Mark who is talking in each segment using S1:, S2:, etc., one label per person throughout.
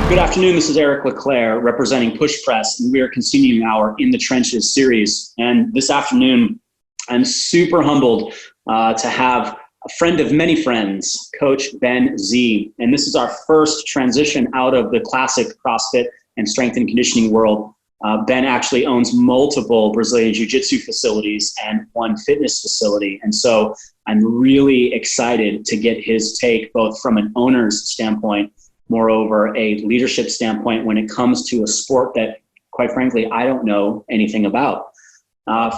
S1: Good afternoon. This is Eric LeClaire representing Push Press, and we are continuing our In the Trenches series. And this afternoon, I'm super humbled to have a friend of many friends, Coach Ben Z. And this is our first transition out of the classic CrossFit and strength and conditioning world. Ben actually owns multiple Brazilian Jiu-Jitsu facilities and one fitness facility. And so I'm really excited to get his take, both from an owner's standpoint, moreover, a leadership standpoint when it comes to a sport that, quite frankly, I don't know anything about.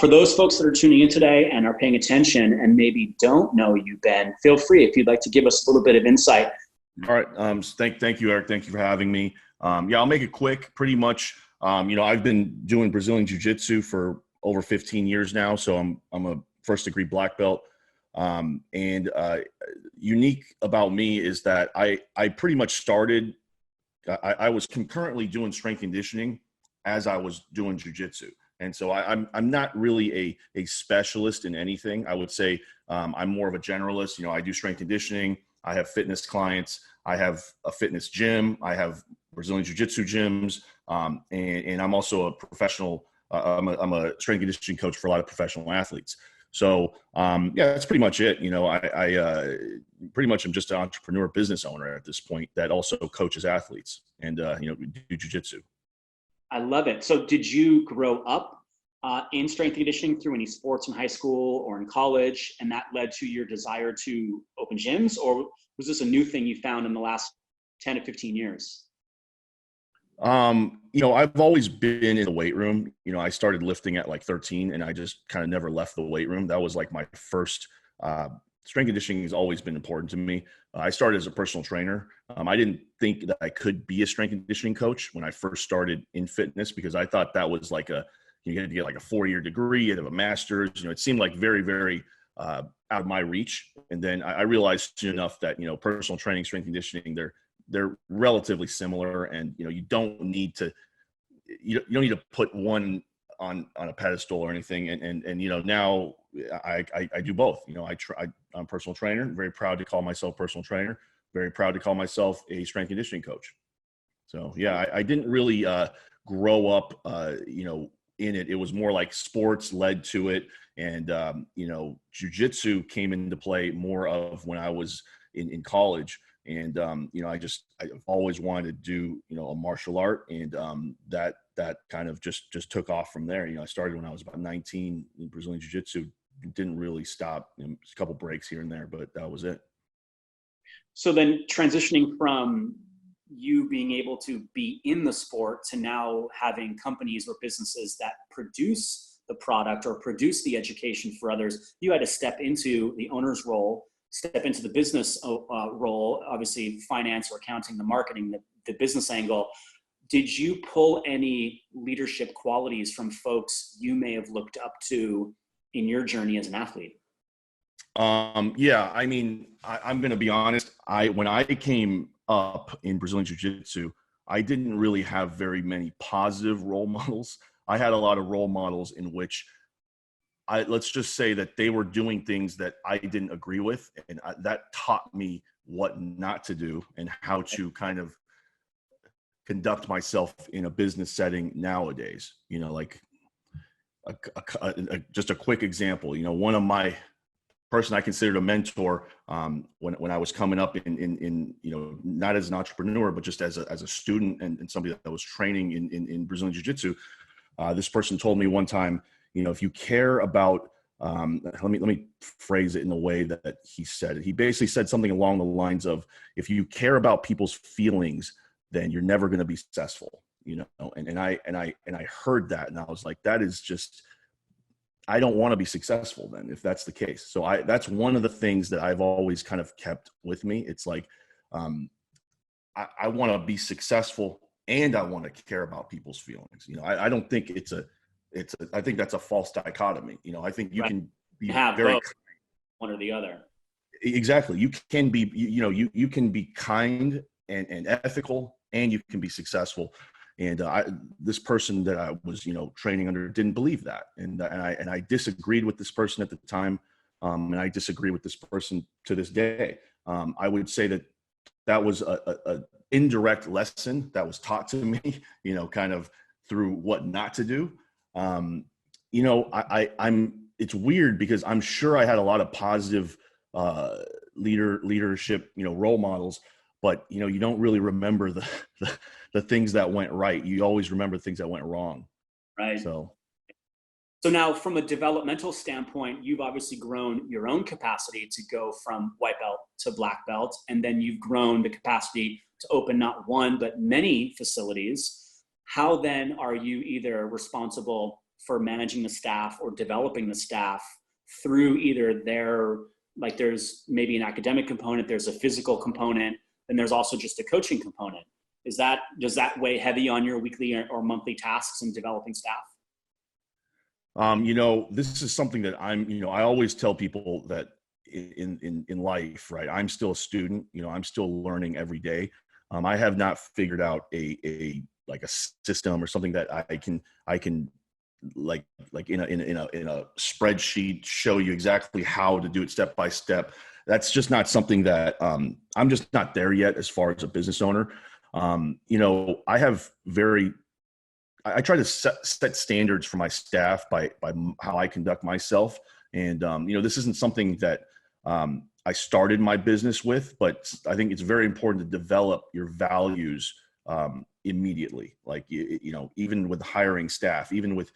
S1: For those folks that are tuning in today and are paying attention and maybe don't know you, Ben, feel free if you'd like to give us a little bit of insight.
S2: All right. Thank you, Eric. Thank you for having me. I'll make it quick. Pretty much, I've been doing Brazilian Jiu-Jitsu for over 15 years now. So I'm a first degree black belt. Unique about me is that I pretty much started, I was concurrently doing strength conditioning as I was doing jiu-jitsu. And so I'm not really a specialist in anything. I would say I'm more of a generalist. I do strength conditioning. I have fitness clients. I have a fitness gym. I have Brazilian jiu-jitsu gyms. And I'm also a professional, I'm a strength conditioning coach for a lot of professional athletes. So, that's pretty much it. I pretty much am just an entrepreneur business owner at this point that also coaches athletes and, do jiu-jitsu.
S1: I love it. So did you grow up in strength conditioning through any sports in high school or in college, and that led to your desire to open gyms? Or was this a new thing you found in the last 10 to 15 years?
S2: I've always been in the weight room. I started lifting at like 13 and I just kind of never left the weight room. That was like my first, strength conditioning has always been important to me. I started as a personal trainer. I didn't think that I could be a strength conditioning coach when I first started in fitness, because I thought that was like you had to get like a 4-year degree, you had to have a master's, it seemed like very, very, out of my reach. And then I realized soon enough that, personal training, strength conditioning, they're relatively similar, and you don't need to put one on a pedestal or anything. And now I do both. I'm a personal trainer, very proud to call myself personal trainer, very proud to call myself a strength conditioning coach. So yeah, I didn't really grow up in it. It was more like sports led to it, and jiu-jitsu came into play more of when I was in college. And, I've always wanted to do, a martial art, and that kind of just took off from there. I started when I was about 19 in Brazilian Jiu-Jitsu, didn't really stop, a couple breaks here and there, but that was it.
S1: So then transitioning from you being able to be in the sport to now having companies or businesses that produce the product or produce the education for others, you had to step into the owner's role, step into the business role, obviously finance or accounting, the marketing, the business angle. Did you pull any leadership qualities from folks you may have looked up to in your journey as an athlete?
S2: Yeah, I'm going to be honest. When I came up in Brazilian Jiu-Jitsu, I didn't really have very many positive role models. I had a lot of role models in which let's just say that they were doing things that I didn't agree with. And that taught me what not to do and how to kind of conduct myself in a business setting nowadays. Like just a quick example, one of my person I considered a mentor when I was coming up in not as an entrepreneur, but just as a student and somebody that was training in Brazilian Jiu-Jitsu. This person told me one time, if you care about, let me phrase it in the way that he said it. He basically said something along the lines of, if you care about people's feelings, then you're never going to be successful, and I heard that, and I was like, that is just, I don't want to be successful then, if that's the case. So that's one of the things that I've always kind of kept with me. It's like, I want to be successful and I want to care about people's feelings. I don't think I think that's a false dichotomy. I think you can be
S1: have
S2: very
S1: both, one or the other.
S2: Exactly. You can be, you can be kind and ethical, and you can be successful. And this person that I was, training under didn't believe that. And I disagreed with this person at the time. And I disagree with this person to this day. I would say that that was a indirect lesson that was taught to me, you know, kind of through what not to do. You know, it's weird because I'm sure I had a lot of positive leadership, you know, role models, but you know, you don't really remember the things that went right. You always remember things that went wrong.
S1: Right. So now from a developmental standpoint, you've obviously grown your own capacity to go from white belt to black belt, and then you've grown the capacity to open not one, but many facilities. How then are you either responsible for managing the staff or developing the staff through either like there's maybe an academic component, there's a physical component, and there's also just a coaching component. Does that weigh heavy on your weekly or monthly tasks in developing staff?
S2: You know, this is something that I always tell people that in life, right? I'm still a student, you know, I'm still learning every day. I have not figured out a system or something that I can like in a spreadsheet show you exactly how to do it step by step. That's just not something that I'm just not there yet as far as a business owner. You know, I try to set standards for my staff by how I conduct myself. And, you know, this isn't something that I started my business with, but I think it's very important to develop your values immediately. Like, you know, even with hiring staff, even with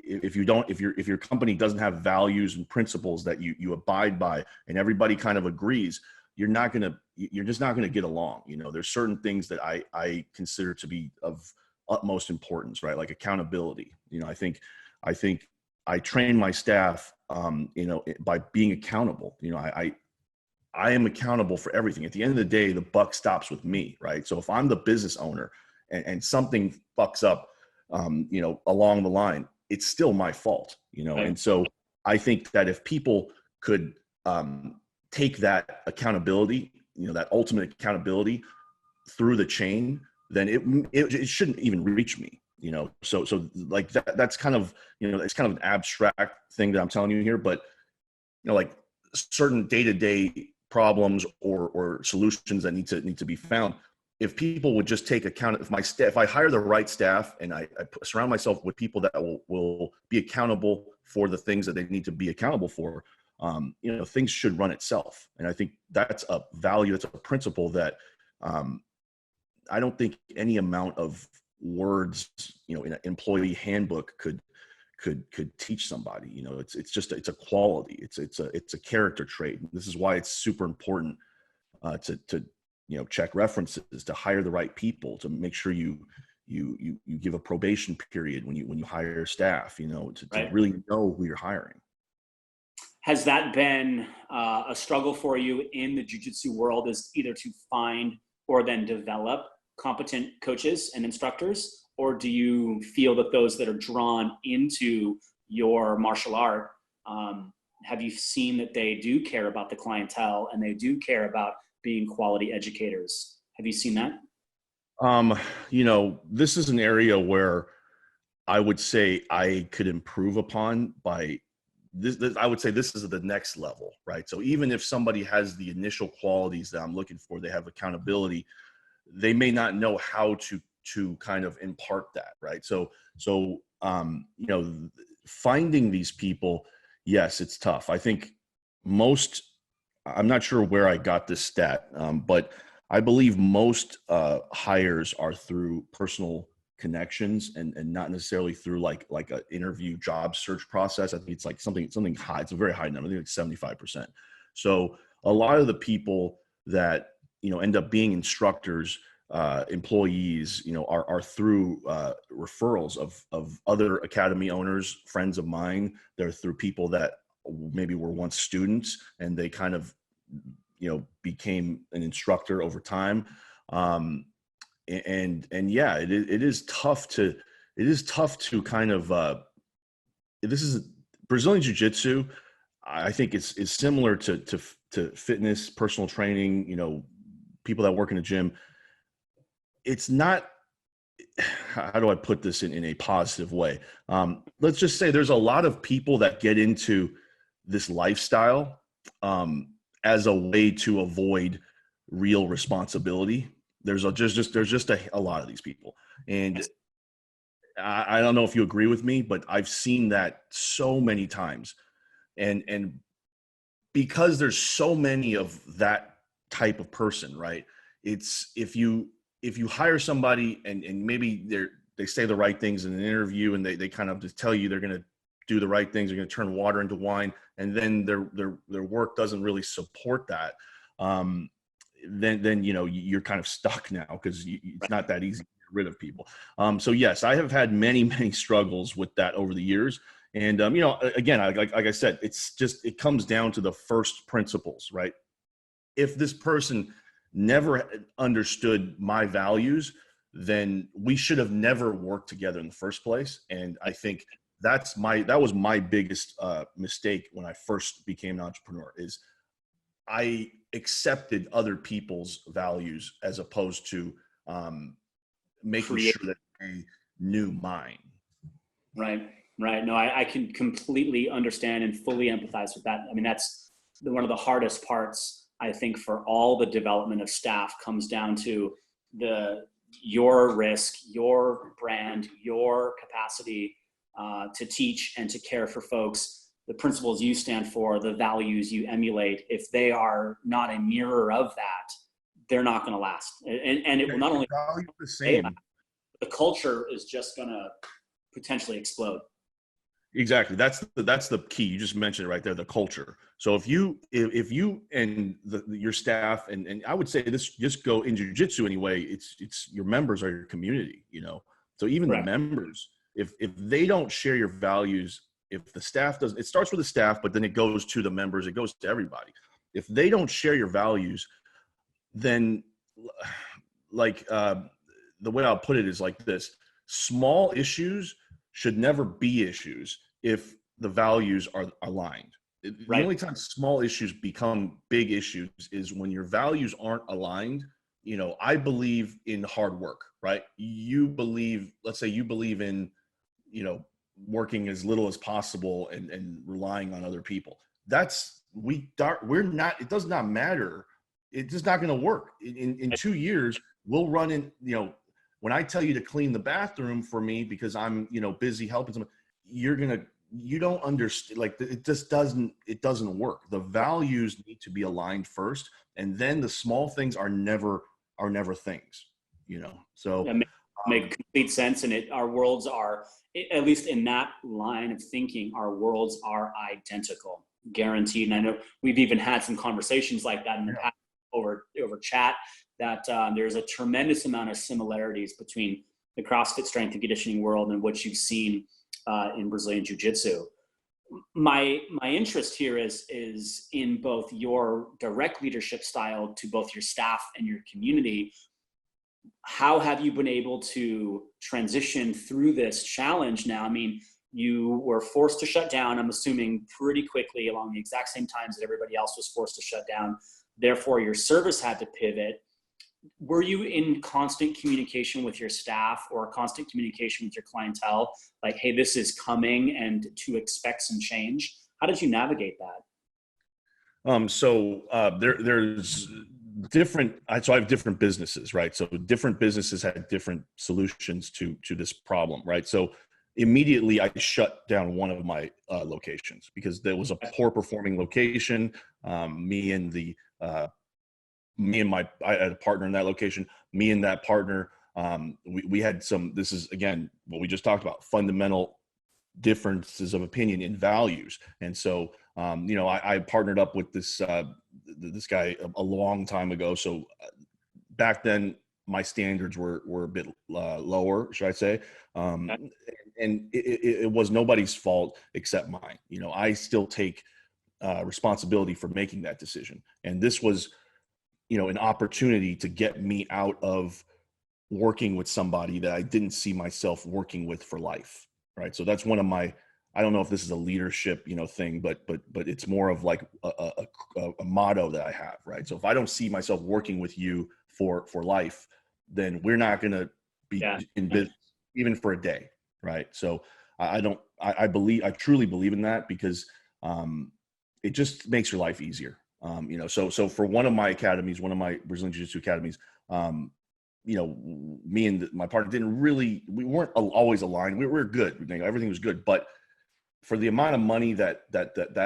S2: if your company doesn't have values and principles that you abide by and everybody kind of agrees, you're just not going to get along. You know, there's certain things that I consider to be of utmost importance, right? Like accountability. You know, I think I train my staff, you know, by being accountable. You know, I am accountable for everything. At the end of the day, the buck stops with me, right? So if I'm the business owner and something fucks up, you know, along the line, it's still my fault, you know? Right. And so I think that if people could take that accountability, you know, that ultimate accountability through the chain, then it shouldn't even reach me, you know? So like that's kind of, you know, it's kind of an abstract thing that I'm telling you here, but you know, like certain day-to-day problems or solutions that need to be found. If people would just take account, if I hire the right staff and I surround myself with people that will be accountable for the things that they need to be accountable for, you know, things should run itself. And I think that's a value, that's a principle that, I don't think any amount of words, you know, in an employee handbook could teach somebody. You know, it's a quality. It's a character trait. This is why it's super important to you know, check references, to hire the right people, to make sure you give a probation period when you hire staff. You know, to really know who you're hiring.
S1: Has that been a struggle for you in the jiu-jitsu world, is either to find or then develop competent coaches and instructors? Or do you feel that those that are drawn into your martial art, have you seen that they do care about the clientele and they do care about being quality educators? Have you seen that?
S2: You know, this is an area where I would say I could improve upon by this. I would say this is the next level, right? So even if somebody has the initial qualities that I'm looking for, they have accountability, they may not know how to kind of impart that, right? So you know, finding these people, yes, it's tough. I think I'm not sure where I got this stat, but I believe most hires are through personal connections and not necessarily through like an interview job search process. I think it's like something high. It's a very high number. I think like 75%. So a lot of the people that, you know, end up being instructors, employees, you know, are through referrals of other academy owners, friends of mine. They're through people that maybe were once students and they kind of, you know, became an instructor over time. And yeah, it is tough to kind of, this is Brazilian Jiu-Jitsu. I think it's similar to fitness, personal training, you know, people that work in a gym. It's not, how do I put this in a positive way? Let's just say there's a lot of people that get into this lifestyle as a way to avoid real responsibility. There's just a lot of these people. And I don't know if you agree with me, but I've seen that so many times. And because there's so many of that type of person, right? It's if you hire somebody and maybe they say the right things in an interview and they kind of just tell you they're going to do the right things, they're going to turn water into wine, and then their work doesn't really support that. Then you're kind of stuck now because it's not that easy to get rid of people. So yes, I have had many struggles with that over the years. And again, like I said, it comes down to the first principles, right? If this person never understood my values, then we should have never worked together in the first place. And I think that was my biggest mistake when I first became an entrepreneur, is I accepted other people's values as opposed to making sure that they knew mine.
S1: Right. No, I can completely understand and fully empathize with that. I mean, that's one of the hardest parts, I think, for all the development of staff comes down to your risk, your brand, your capacity to teach and to care for folks, the principles you stand for, the values you emulate. If they are not a mirror of that, they're not going to last. And it will not only
S2: the same.
S1: The culture is just going to potentially explode.
S2: Exactly. That's the key. You just mentioned it right there, the culture. So if you and your staff, and I would say this just go in jiu-jitsu anyway, it's your members are your community, So even
S1: Correct.
S2: The members, if they don't share your values, if the staff doesn't, it starts with the staff, but then it goes to the members, it goes to everybody. If they don't share your values, then the way I'll put it is like this: small issues should never be issues if the values are aligned.
S1: Right.
S2: The only time small issues become big issues is when your values aren't aligned. I believe in hard work, right? Let's say you believe in, working as little as possible and relying on other people. It does not matter. It's just not going to work. In 2 years, we'll run in, when I tell you to clean the bathroom for me because I'm, busy helping someone, you don't understand. Like, it doesn't work. The values need to be aligned first, and then the small things are never things, So
S1: that make complete sense. And our worlds are, at least in that line of thinking, our worlds are identical, guaranteed. And I know we've even had some conversations like that in the past over chat, that there's a tremendous amount of similarities between the CrossFit strength and conditioning world and what you've seen in Brazilian Jiu-Jitsu. My interest here is in both your direct leadership style to both your staff and your community. How have you been able to transition through this challenge now? I mean, you were forced to shut down, I'm assuming, pretty quickly along the exact same times that everybody else was forced to shut down. Therefore, your service had to pivot. Were you in constant communication with your staff or constant communication with your clientele? Like, hey, this is coming and to expect some change. How did you navigate that?
S2: There's different, so I have different businesses, right? So different businesses had different solutions to this problem, right? So immediately I shut down one of my locations because there was a poor performing location. I had a partner in that location, me and that partner, we had this is again, what we just talked about, fundamental differences of opinion in values. And so, I partnered up with this guy a long time ago. So back then my standards were a bit lower, should I say. And it was nobody's fault except mine. I still take responsibility for making that decision. And this was, an opportunity to get me out of working with somebody that I didn't see myself working with for life. Right. So that's one of my, I don't know if this is a leadership, thing, but it's more of like a motto that I have. Right. So if I don't see myself working with you for life, then we're not going to be in business even for a day. Right. So I truly believe in that because it just makes your life easier. So for one of my academies, one of my Brazilian Jiu-Jitsu academies, me and my partner we weren't always aligned. We were good. Everything was good. But for the amount of money that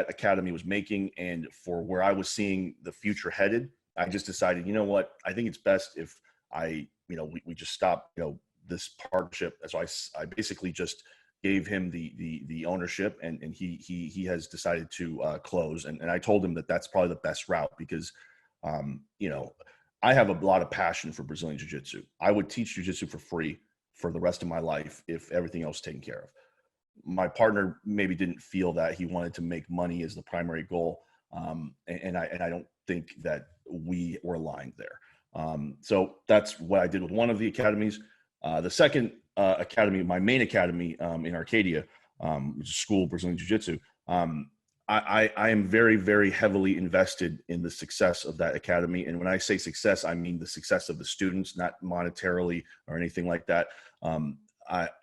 S2: academy was making and for where I was seeing the future headed, I just decided, you know what, I think it's best if we just stop, this partnership. So I basically just gave him the ownership, and he has decided to close. And I told him that that's probably the best route because, I have a lot of passion for Brazilian Jiu-Jitsu. I would teach Jiu-Jitsu for free for the rest of my life if everything else was taken care of. My partner maybe didn't feel that. He wanted to make money as the primary goal. And I don't think that we were aligned there. So that's what I did with one of the academies. The second academy, my main academy in Arcadia, which is School Brazilian Jiu-Jitsu, I am very, very heavily invested in the success of that academy. And when I say success, I mean the success of the students, not monetarily or anything like that.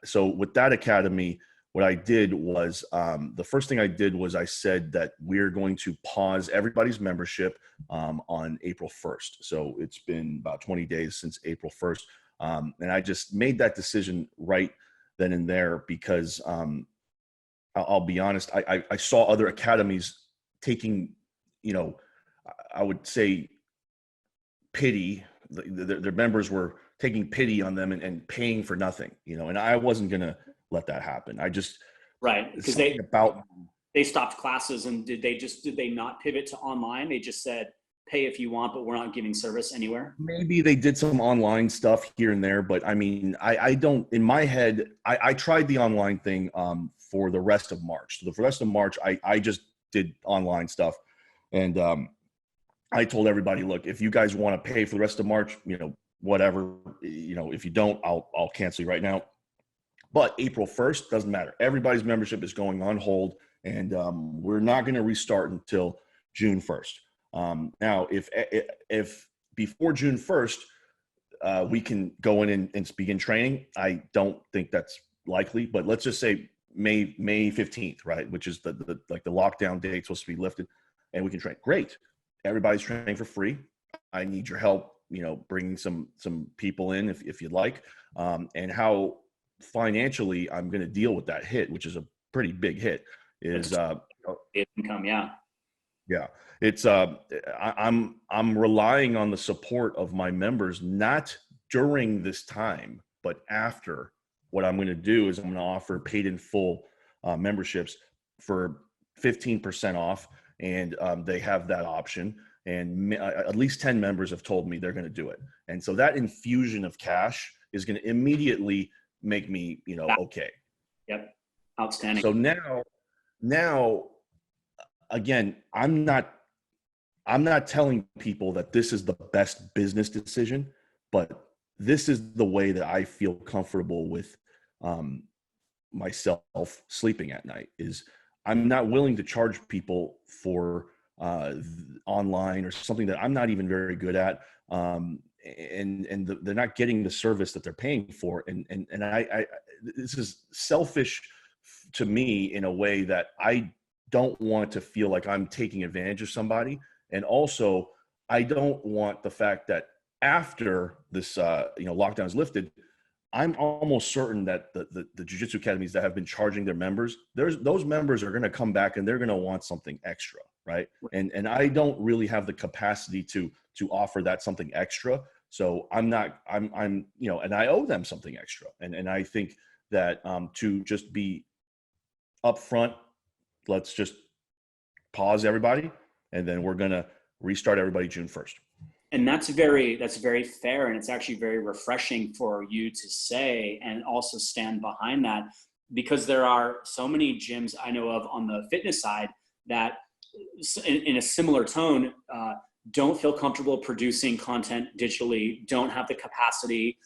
S2: So with that academy, what I did was the first thing I did was I said that we're going to pause everybody's membership on April 1st. So it's been about 20 days since April 1st. And I just made that decision right then and there because I'll be honest, I saw other academies taking, I would say pity. Their members were taking pity on them and paying for nothing, and I wasn't going to let that happen. I just,
S1: right. Because they stopped classes, and did they not pivot to online? They just said, pay if you want, but we're not giving service anywhere.
S2: Maybe they did some online stuff here and there, but I mean, I don't, in my head, I tried the online thing for the rest of March. So for the rest of March, I just did online stuff. And I told everybody, look, if you guys want to pay for the rest of March, whatever, if you don't, I'll cancel you right now. But April 1st, doesn't matter. Everybody's membership is going on hold, and we're not going to restart until June 1st. Now, if before June 1st, we can go in and begin training, I don't think that's likely, but let's just say May 15th, right? Which is the lockdown date supposed to be lifted, and we can train. Great. Everybody's training for free. I need your help, bringing some people in if you'd like, and how financially I'm going to deal with that hit, which is a pretty big hit, is
S1: income. Yeah.
S2: Yeah. It's I'm relying on the support of my members, not during this time, but after. What I'm going to do is I'm going to offer paid in full memberships for 15% off, and they have that option. And at least 10 members have told me they're going to do it. And so that infusion of cash is going to immediately make me, okay.
S1: Yep. Outstanding.
S2: So now, again, I'm not telling people that this is the best business decision, but this is the way that I feel comfortable with myself sleeping at night. Is I'm not willing to charge people for online or something that I'm not even very good at, and they're not getting the service that they're paying for. And I this is selfish to me in a way that I don't want to feel like I'm taking advantage of somebody. And also, I don't want the fact that after this, lockdown is lifted, I'm almost certain that the jiu-jitsu academies that have been charging their members, those members are going to come back and they're going to want something extra, right? And I don't really have the capacity to offer that something extra. So I'm, and I owe them something extra. And I think that to just be upfront, let's just pause everybody, and then we're going to restart everybody June 1st.
S1: And that's very fair. And it's actually very refreshing for you to say, and also stand behind that, because there are so many gyms I know of on the fitness side that in a similar tone, don't feel comfortable producing content digitally, don't have the capacity.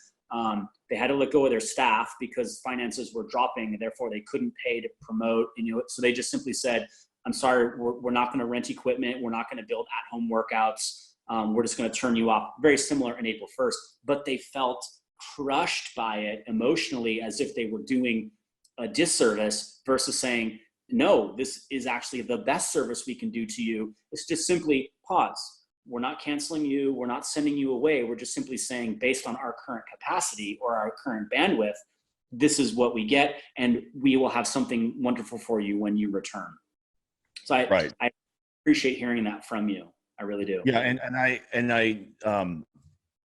S1: They had to let go of their staff because finances were dropping, and therefore they couldn't pay to promote. So they just simply said, I'm sorry, we're not going to rent equipment. We're not going to build at-home workouts. We're just going to turn you off. Very similar in April 1st, but they felt crushed by it emotionally, as if they were doing a disservice, versus saying, no, this is actually the best service we can do to you. It's just simply pause. We're not canceling you. We're not sending you away. We're just simply saying, based on our current capacity or our current bandwidth, this is what we get, and we will have something wonderful for you when you return. So I appreciate hearing that from you. I really do.
S2: Yeah. And I,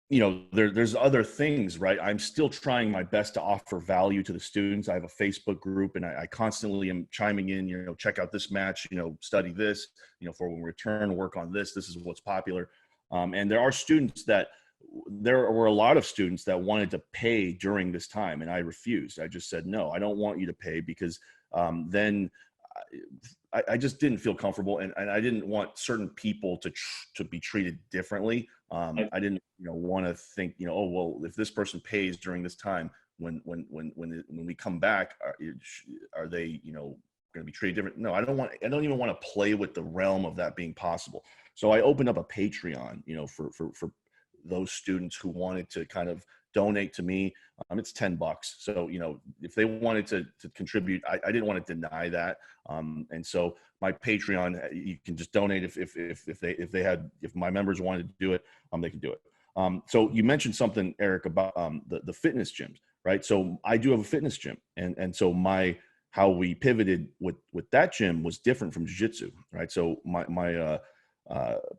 S2: you know, there's other things, right? I'm still trying my best to offer value to the students. I have a Facebook group, and I constantly am chiming in, you know, check out this match, you know, study this, you know, for when we return, work on this. This is what's popular. And there were a lot of students that wanted to pay during this time, and I refused. I just said, no, I don't want you to pay, because then I just didn't feel comfortable, and I didn't want certain people to be treated differently. I didn't, you know, want to think, you know, oh, well, if this person pays during this time, when we come back, are they, you know, going to be treated different? No, I don't even want to play with the realm of that being possible. So I opened up a Patreon, you know, for those students who wanted to kind of donate to me. It's $10. So, you know, if they wanted to contribute, I didn't want to deny that. And so my Patreon, you can just donate if my members wanted to do it, they can do it. So you mentioned something, Eric, about the fitness gyms, right? So I do have a fitness gym, and so how we pivoted with that gym was different from jiu-jitsu, right? So my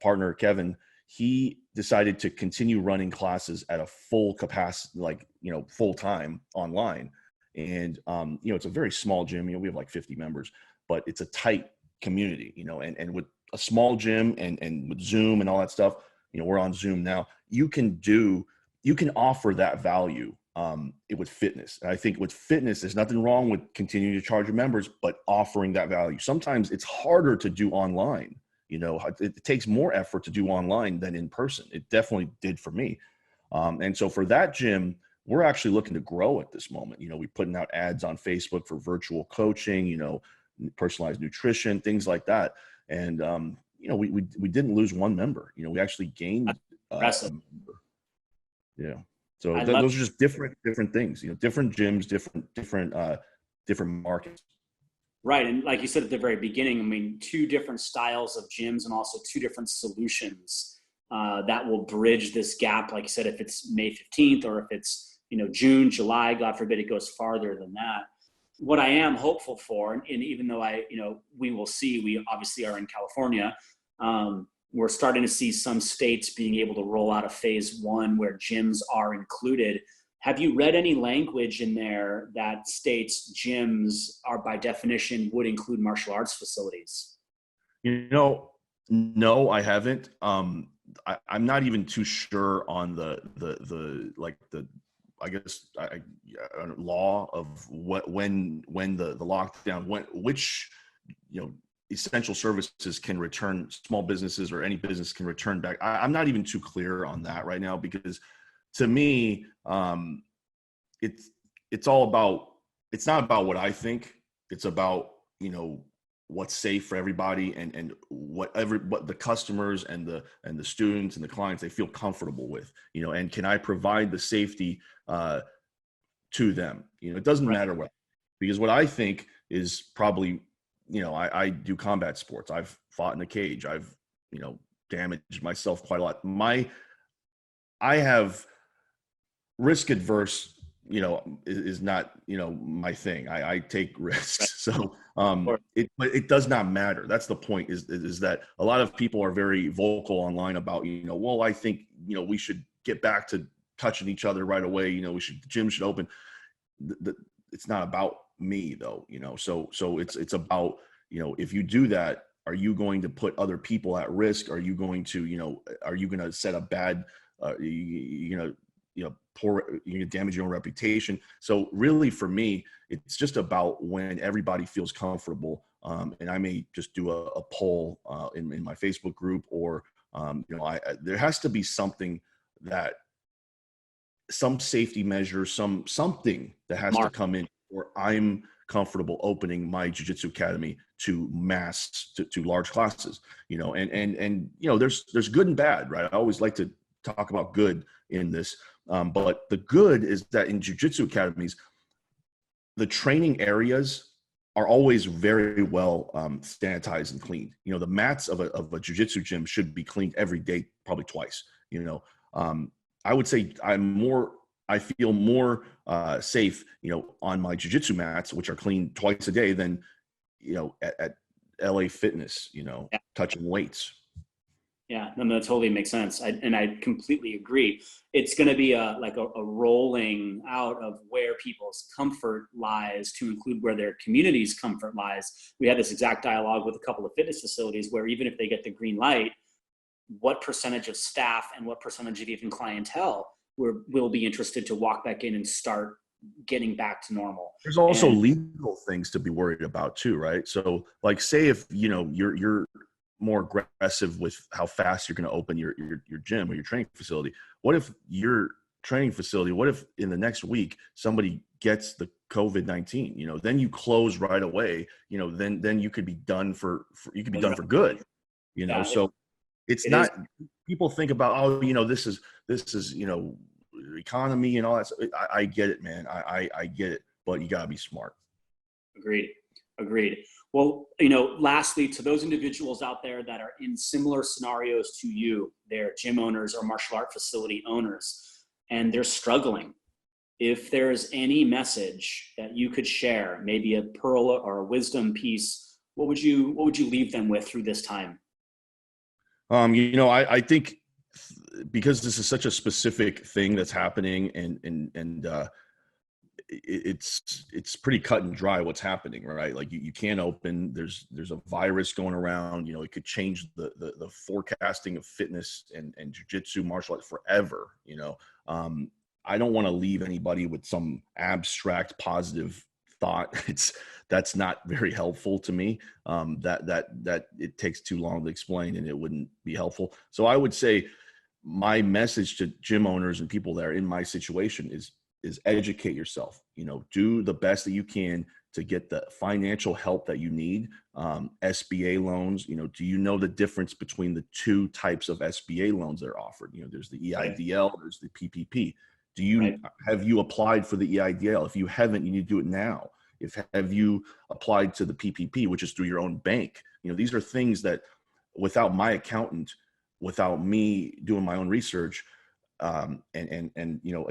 S2: partner, Kevin, he decided to continue running classes at a full capacity, like, you know, full time online. And, you know, it's a very small gym, you know, we have like 50 members, but it's a tight community, you know, and with a small gym and with Zoom and all that stuff, you know, we're on Zoom now, you can offer that value with fitness. And I think with fitness, there's nothing wrong with continuing to charge your members, but offering that value. Sometimes it's harder to do online. You know, it takes more effort to do online than in person. It definitely did for me. And so for that gym, we're actually looking to grow at this moment. You know, we're putting out ads on Facebook for virtual coaching, you know, personalized nutrition, things like that. And, you know, we didn't lose one member. You know, we actually gained a member. Yeah. So those are just different things, you know, different gyms, different markets.
S1: Right. And like you said at the very beginning, I mean, two different styles of gyms and also two different solutions that will bridge this gap. Like you said, if it's May 15th or if it's, you know, June, July, God forbid it goes farther than that. What I am hopeful for, and even though we will see, we obviously are in California, we're starting to see some states being able to roll out a phase one where gyms are included. Have you read any language in there that states gyms are by definition would include martial arts facilities?
S2: You know, no, I haven't. I'm not even too sure on the law of when the lockdown, which, you know, essential services can return, small businesses or any business can return back. I'm not even too clear on that right now, because to me, it's all about, it's not about what I think, it's about, you know, what's safe for everybody and what the customers and the students and the clients, they feel comfortable with, you know, and can I provide the safety to them? You know, it doesn't matter what, because what I think is probably, you know, I do combat sports. I've fought in a cage. I've, you know, damaged myself quite a lot. I have risk adverse, you know, is not, you know, my thing. I take risks. So it does not matter. That's the point, is that a lot of people are very vocal online about, you know, well, I think, you know, we should get back to touching each other right away. You know, gyms should open. It's not about me though, you know, so it's about, you know, if you do that, are you going to put other people at risk? Are you going to, you know, are you going to set a bad, you damage your own reputation? So really for me, it's just about when everybody feels comfortable. And I may just do a poll in my Facebook group, or, you know, there has to be something that, some safety measure, something that has to come in, or I'm comfortable opening my jiu-jitsu academy to large classes, you know, and, you know, there's good and bad, right? I always like to talk about good in this. But the good is that in jiu-jitsu academies, the training areas are always very well sanitized and cleaned. You know, the mats of a jiu-jitsu gym should be cleaned every day, probably twice. You know, I would say I feel more safe, you know, on my jiu-jitsu mats, which are cleaned twice a day, than, you know, at LA Fitness, you know,
S1: Yeah.
S2: touching weights.
S1: Yeah, no, that totally makes sense. And I completely agree. It's going to be like a rolling out of where people's comfort lies to include where their community's comfort lies. We had this exact dialogue with a couple of fitness facilities where even if they get the green light, what percentage of staff and what percentage of even clientele will be interested to walk back in and start getting back to normal.
S2: There's also
S1: And
S2: legal things to be worried about too, right? So like, say if, you know, you're more aggressive with how fast you're going to open your gym or your training facility. What if your training facility, what if in the next week somebody gets the COVID-19, you know, then you close right away, you know, then you could be done for you could be done for good, you know?
S1: yeah,
S2: So it's
S1: it is.
S2: not, people think about, oh, you know, this is, you know, economy and all that. I get it, man. I get it, but you gotta be smart.
S1: Agreed. Agreed. Well, you know, lastly, to those individuals out there that are in similar scenarios to you, they're gym owners or martial art facility owners, and they're struggling. If there's any message that you could share, maybe a pearl or a wisdom piece, what would you leave them with through this time?
S2: You know, I think because this is such a specific thing that's happening, and it's pretty cut and dry what's happening, right? Like you can't open, there's a virus going around, you know, it could change the forecasting of fitness and jiu-jitsu martial arts forever, you know. I don't want to leave anybody with some abstract positive thought. That's not very helpful to me. That it takes too long to explain and it wouldn't be helpful. So I would say my message to gym owners and people that are in my situation is educate yourself. You know, do the best that you can to get the financial help that you need. SBA loans, you know, do you know the difference between the two types of SBA loans that are offered? You know, there's the EIDL, there's the PPP. Have you applied for the EIDL? If you haven't, you need to do it now. Have you applied to the PPP, which is through your own bank? You know, these are things that without my accountant, without me doing my own research, and you know,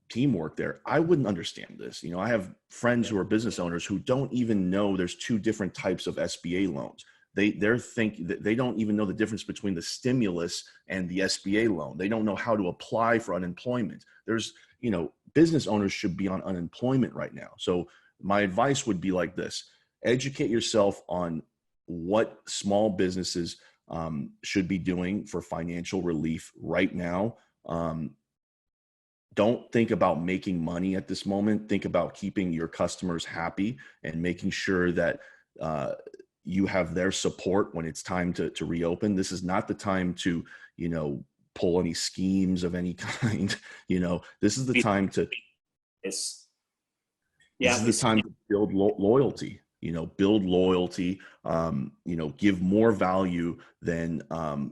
S2: teamwork there, I wouldn't understand this. You know, I have friends who are business owners who don't even know there's two different types of SBA loans. They don't even know the difference between the stimulus and the SBA loan. They don't know how to apply for unemployment. There's, you know, business owners should be on unemployment right now. So my advice would be like this: educate yourself on what small businesses should be doing for financial relief right now. Don't think about making money at this moment. Think about keeping your customers happy and making sure that you have their support when it's time to reopen. This is not the time to, you know, pull any schemes of any kind. You know, this is the time to,
S1: It's,
S2: this
S1: yeah,
S2: is the time to build loyalty, you know, build loyalty, you know, give more value than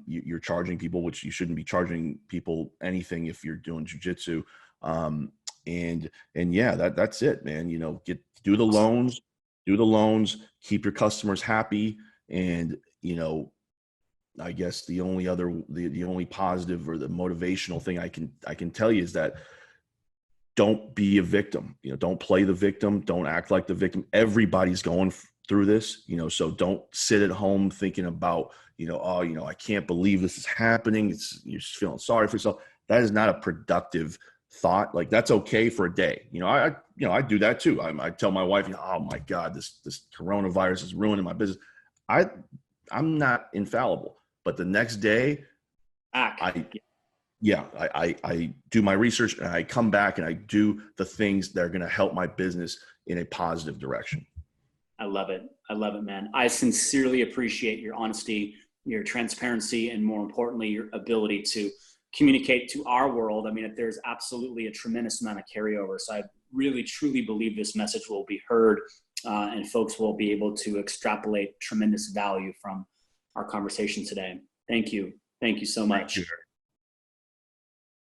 S2: you're charging people, which you shouldn't be charging people anything if you're doing jujitsu. And yeah, that's it, man. You know, do the loans, keep your customers happy. And, you know, I guess the only positive or the motivational thing I can tell you is that don't be a victim. You know, don't play the victim. Don't act like the victim. Everybody's going through this, you know, so don't sit at home thinking about, you know, oh, you know, I can't believe this is happening. You're just feeling sorry for yourself. That is not a productive thought. Like, that's okay for a day. You know, I do that too. I tell my wife, you know, oh my God, this coronavirus is ruining my business. I'm not infallible, but the next day I do my research and I come back and I do the things that are going to help my business in a positive direction.
S1: I love it. I love it, man. I sincerely appreciate your honesty, your transparency, and more importantly, your ability to communicate to our world. I mean, there's absolutely a tremendous amount of carryover. So I really, truly believe this message will be heard and folks will be able to extrapolate tremendous value from our conversation today. Thank you. Thank you so much.
S2: Thank you.